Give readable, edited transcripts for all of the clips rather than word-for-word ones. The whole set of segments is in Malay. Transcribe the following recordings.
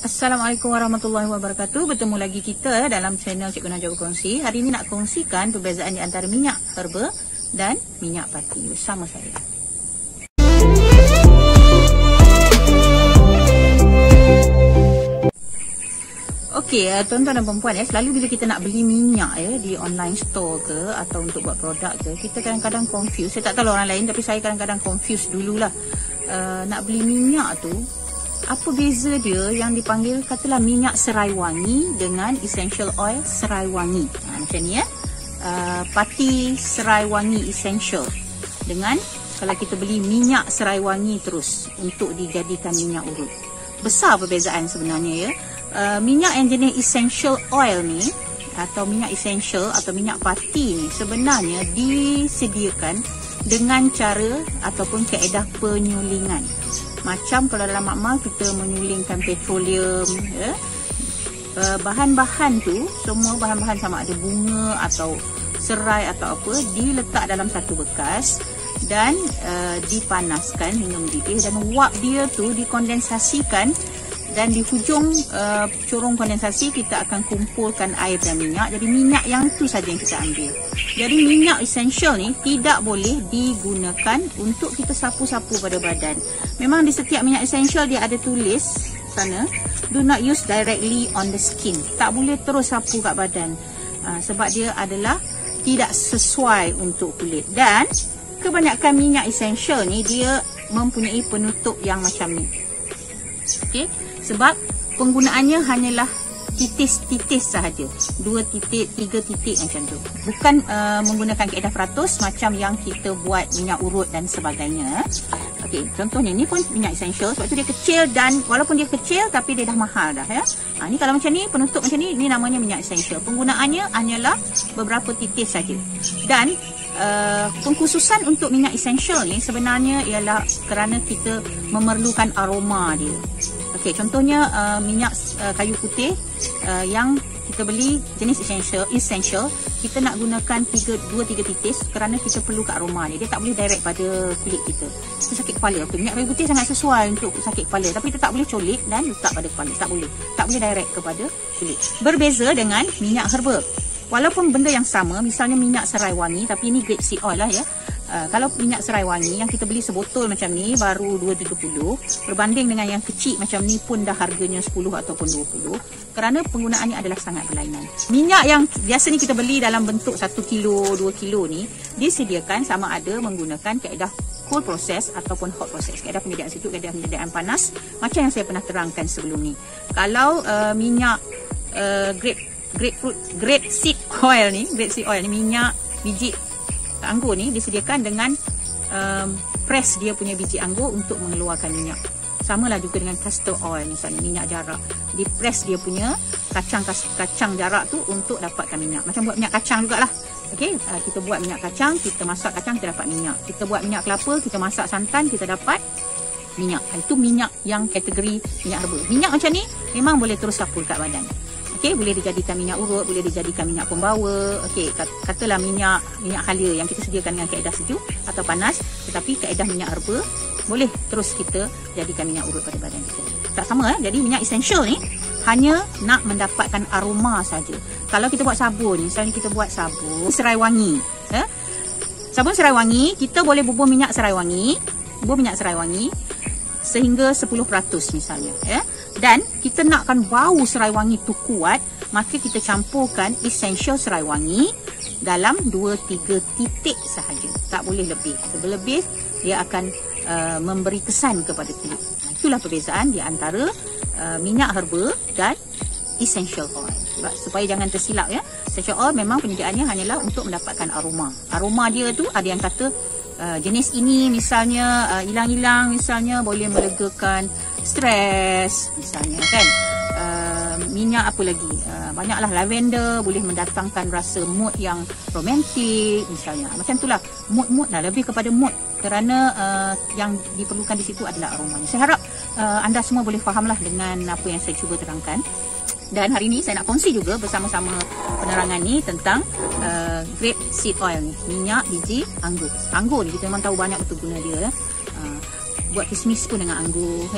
Assalamualaikum warahmatullahi wabarakatuh. Bertemu lagi kita dalam channel Cikgu Najwa Berkongsi. Hari ini nak kongsikan perbezaan di antara minyak herba dan minyak pati bersama saya. Okey, tuan-tuan dan perempuan selalu bila kita nak beli minyak di online store ke atau untuk buat produk ke, kita kadang-kadang confuse. Saya tak tahu orang lain, tapi saya kadang-kadang confuse dululah. Nak beli minyak tu, apa beza dia yang dipanggil katalah minyak serai wangi dengan essential oil serai wangi. Macam ni pati serai wangi essential dengan kalau kita beli minyak serai wangi terus untuk dijadikan minyak urut. Besar perbezaan sebenarnya minyak yang jenis essential oil ni atau minyak essential atau minyak pati ni sebenarnya disediakan dengan cara ataupun kaedah penyulingan. Macam kalau dalam makmal kita menyulingkan petroleum, bahan-bahan tu semua bahan-bahan sama ada bunga atau serai atau apa diletak dalam satu bekas dan dipanaskan hingga mendidih dan wap dia tu dikondensasikan. Dan di hujung corong kondensasi kita akan kumpulkan air dan minyak. Jadi minyak yang tu saja yang kita ambil. Jadi minyak essential ni tidak boleh digunakan untuk kita sapu-sapu pada badan. Memang di setiap minyak essential dia ada tulis sana, do not use directly on the skin. Tak boleh terus sapu kat badan. Sebab dia adalah tidak sesuai untuk kulit. Dan kebanyakan minyak essential ni dia mempunyai penutup yang macam ni. Okey. Sebab penggunaannya hanyalah titis-titis sahaja. 2 titik, 3 titik macam tu. Bukan menggunakan kaedah peratus macam yang kita buat minyak urut dan sebagainya. Okey, contohnya ni pun minyak essential sebab tu dia kecil dan walaupun dia kecil tapi dia dah mahal dah ni kalau macam ni penutup macam ni namanya minyak essential. Penggunaannya hanyalah beberapa titis saja. Dan pengkhususan untuk minyak essential ni sebenarnya ialah kerana kita memerlukan aroma dia. Okey, contohnya minyak kayu putih yang kita beli jenis essential, kita nak gunakan 2-3 titis kerana kita perlukan aroma dia. Dia tak boleh direct pada kulit kita. Kita sakit kepala. Okay, minyak kayu putih sangat sesuai untuk sakit kepala, tapi kita tak boleh colik dan letak pada kepala. Tak boleh direct kepada kulit. Berbeza dengan minyak herba. Walaupun benda yang sama, misalnya minyak serai wangi, tapi ini grape seed oil lah kalau minyak serai wangi yang kita beli sebotol macam ni baru 2.30 berbanding dengan yang kecil macam ni pun dah harganya 10 ataupun 20 kerana penggunaannya adalah sangat berlainan. Minyak yang biasa ni kita beli dalam bentuk 1 kilo, 2 kilo ni disediakan sama ada menggunakan kaedah cold process ataupun hot process. Kaedah penyediaan sejuk, kaedah penyediaan panas macam yang saya pernah terangkan sebelum ni. Kalau minyak grape seed oil ni minyak biji anggur ni disediakan dengan press dia punya biji anggur untuk mengeluarkan minyak. Samalah juga dengan castor oil misalnya minyak jarak. Di press dia punya kacang jarak tu untuk dapatkan minyak. Macam buat minyak kacang jugalah. Okey, kita buat minyak kacang, kita masak kacang kita dapat minyak. Kita buat minyak kelapa, kita masak santan kita dapat minyak. Itu minyak yang kategori minyak herba. Minyak macam ni memang boleh terus sapu kat badan. Okey, boleh dijadikan minyak urut, boleh dijadikan minyak pembawa. Okey, katalah minyak halia yang kita sediakan dengan kaedah sejuk atau panas, tetapi kaedah minyak herba boleh terus kita jadikan minyak urut pada badan kita. Tak sama Jadi minyak essential ni hanya nak mendapatkan aroma saja. Kalau kita buat sabun, misalnya kita buat sabun serai wangi, sabun serai wangi, kita boleh bubuh minyak serai wangi sehingga 10% misalnya dan kita nakkan bau serai wangi tu kuat, maka kita campurkan essential serai wangi dalam 2-3 titik sahaja. Tak boleh lebih. Lebih dia akan memberi kesan kepada kulit. Itulah perbezaan di antara minyak herba dan essential oil. Supaya jangan tersilap essential oil memang penyediaannya hanyalah untuk mendapatkan aroma. Aroma dia tu ada yang kata jenis ini misalnya hilang-hilang misalnya boleh melegakan stres misalnya kan. Minyak apa lagi, banyaklah lavender boleh mendatangkan rasa mood yang romantik misalnya. Macam itulah mood lah, lebih kepada mood kerana yang diperlukan di situ adalah aromanya. Saya harap anda semua boleh fahamlah dengan apa yang saya cuba terangkan. Dan hari ini saya nak kongsi juga bersama-sama penerangan ni tentang grape seed oil ni, minyak biji anggur. Anggur ni kita memang tahu banyak betul guna dia buat kismis pun dengan anggur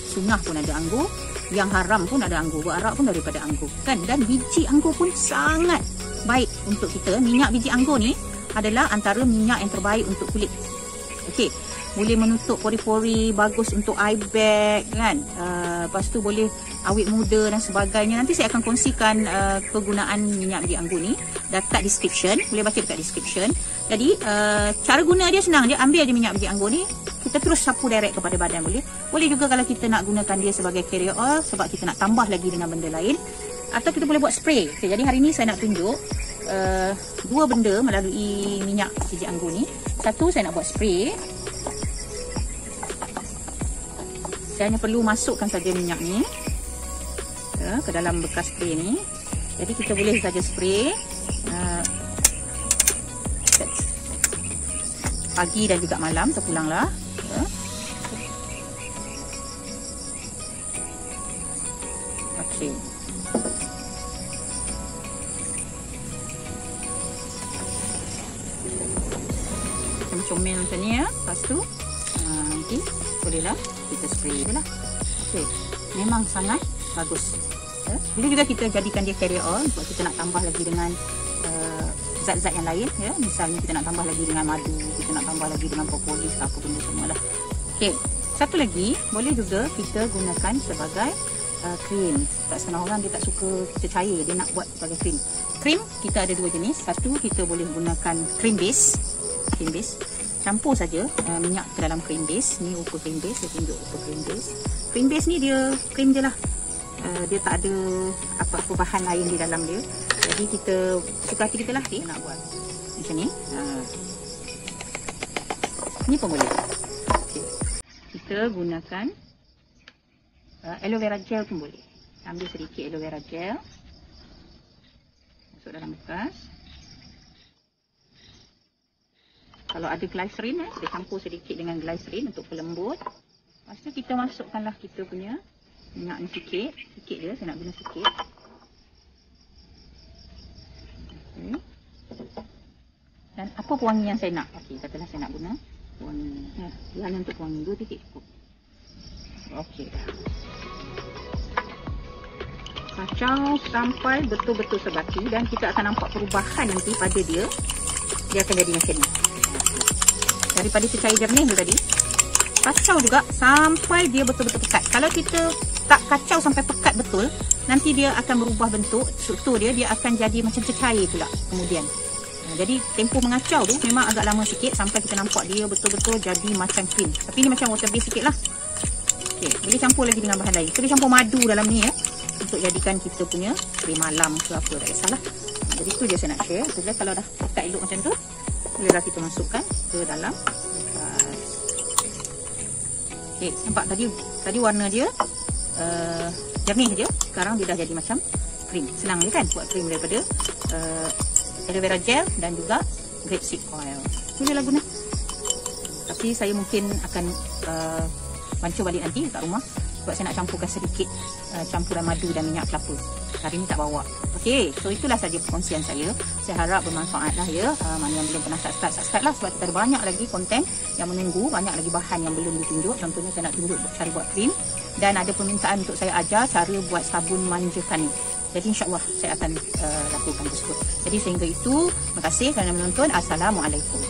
sunnah pun ada anggur. Yang haram pun ada anggur, berak pun daripada anggur kan. Dan biji anggur pun sangat baik untuk kita. Minyak biji anggur ni adalah antara minyak yang terbaik untuk kulit. Okey, boleh menutup pori-pori, bagus untuk eye bag kan. Lepas tu boleh awet muda dan sebagainya. Nanti saya akan kongsikan kegunaan minyak biji anggur ni dekat description. Boleh baca dekat description. Jadi cara guna dia senang. Dia ambil je minyak biji anggur ni, kita terus sapu direct kepada badan boleh. Boleh juga kalau kita nak gunakan dia sebagai carrier oil sebab kita nak tambah lagi dengan benda lain. Atau kita boleh buat spray. Okay, jadi hari ni saya nak tunjuk dua benda melalui minyak biji anggur ni. Satu, saya nak buat spray. Saya hanya perlu masukkan saja minyak ni ke dalam bekas spray ni. Jadi kita boleh saja spray pagi dan juga malam sepulanglah. Okey. Comel macam ni ya. Lepas tu nanti bolehlah kita spray je lah. Okey. Memang sangat bagus. Boleh juga kita jadikan dia carrier oil sebab kita nak tambah lagi dengan zat-zat yang lain ya. Misalnya kita nak tambah lagi dengan madu, kita nak tambah lagi dengan propolis, apa benda semualah. Okey. Satu lagi, boleh juga kita gunakan sebagai krim. Tak setengah orang dia tak suka kita cair, dia nak buat sebagai krim. Krim kita ada dua jenis. Satu, kita boleh gunakan krim base. Krim base. Campur saja minyak ke dalam krim base. Ni ukur krim base, saya tunjuk ukur krim base. Krim base ni dia krim je lah. Dia tak ada apa-apa bahan lain di dalam dia. Jadi kita suka hati kita lah nak buat macam ni. Ni pun boleh. Okay. Kita gunakan aloe vera gel pun boleh. Ambil sedikit aloe vera gel, masuk dalam bekas. Kalau ada glycerin kita campur sedikit dengan glycerin untuk pelembut. Lepas tu kita masukkanlah kita punya minyak ni sikit. Sikit je, saya nak guna sikit. Okay. Dan apa pewangi yang saya nak? Okey, katalah saya nak guna pewangi. Dia hanya untuk pewangi, 2 titik cukup. Okey dah. Kacau sampai betul-betul sebati dan kita akan nampak perubahan nanti pada dia. Dia akan jadi macam ni. Daripada cecair jernih tu tadi, kacau juga sampai dia betul-betul pekat. Kalau kita tak kacau sampai pekat betul, nanti dia akan berubah bentuk, struktur dia akan jadi macam cecair pula kemudian. Jadi tempoh mengacau tu memang agak lama sikit sampai kita nampak dia betul-betul jadi macam krim. Tapi ni macam water base sikit lah. Okay, boleh campur lagi dengan bahan lain. Kita boleh campur madu dalam ni ya, untuk jadikan kita punya krim malam ke apa, tak kisahlah. Jadi tu je saya nak share. Jadi kalau dah pekat elok macam tu, bolehlah kita masukkan ke dalam bekas. Okay, nampak tadi warna dia jernih je. Sekarang dia dah jadi macam krim. Senang je kan buat krim daripada aloe vera gel dan juga grapeseed oil. Bolehlah guna. Tapi saya mungkin akan bancuh balik nanti kat rumah sebab saya nak campurkan sedikit campuran madu dan minyak kelapa. Hari ni tak bawa. Okey, so itulah saja perkongsian saya. Saya harap bermanfaat lah ya. Mana yang belum pernah subscribe lah sebab kita ada banyak lagi konten yang menunggu, banyak lagi bahan yang belum ditunjuk. Contohnya saya nak tunjuk cara buat krim dan ada permintaan untuk saya ajar cara buat sabun manjakan ni. Jadi insya-Allah saya akan lakukan tersebut. Jadi sehingga itu, terima kasih kerana menonton. Assalamualaikum.